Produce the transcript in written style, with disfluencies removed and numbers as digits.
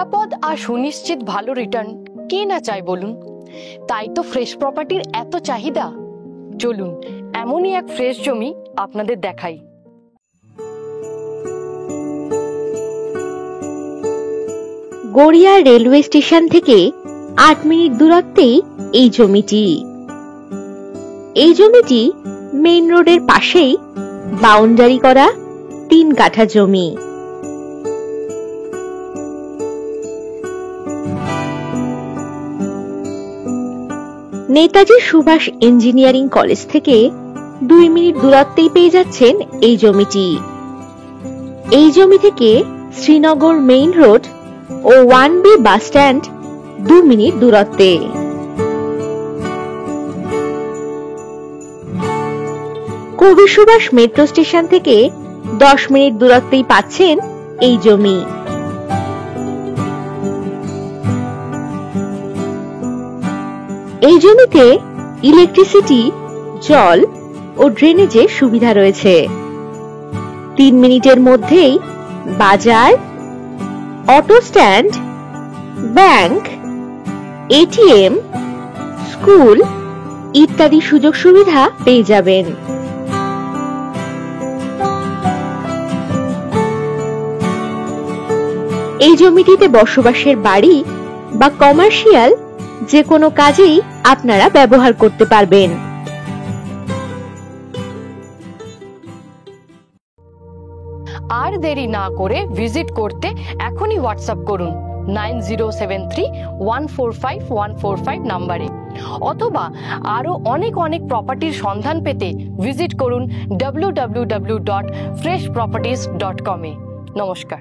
নিরাপদ আর সুনিশ্চিত ভালো রিটার্ন কে না চায় বলুন। তাই তো ফ্রেশ প্রপার্টির এত চাহিদা। চলুন এমনই এক ফ্রেশ জমি আপনাদের দেখাই। গড়িয়া রেলওয়ে স্টেশন থেকে 8 মিনিট দূরত্বেই এই জমিটি। এই জমিটি মেইন রোডের পাশেই বাউন্ডারি করা 3 কাঠা জমি। নেতাজি সুভাষ ইঞ্জিনিয়ারিং কলেজ থেকে 2 মিনিট দূরত্বেই পেয়ে যাচ্ছেন এই জমিটি। এই জমি থেকে শ্রীনগর মেইন রোড ও 1B বাস স্ট্যান্ড 2 মিনিট দূরত্বে। কবি সুভাষ মেট্রো স্টেশন থেকে 10 মিনিট দূরত্বেই পাচ্ছেন এই জমি। এই জমিতে ইলেকট্রিসিটি, জল ও ড্রেনেজের সুবিধা রয়েছে। 3 মিনিটের মধ্যেই বাজার, auto stand, bank, ATM, school ইত্যাদি সুযোগ সুবিধা পেয়ে যাবেন। এই জমিটিতে বসবাসের বাড়ি বা কমার্শিয়াল যে কোনো কাজেই আপনারা ব্যবহার করতে পারবেন। আর দেরি না করে ভিজিট করতে এখনই হোয়াটসঅ্যাপ করুন 9073145145 নাম্বারে, অথবা আরো অনেক প্রপার্টির সন্ধান পেতে ভিজিট করুন www.freshproperties.com এ। নমস্কার।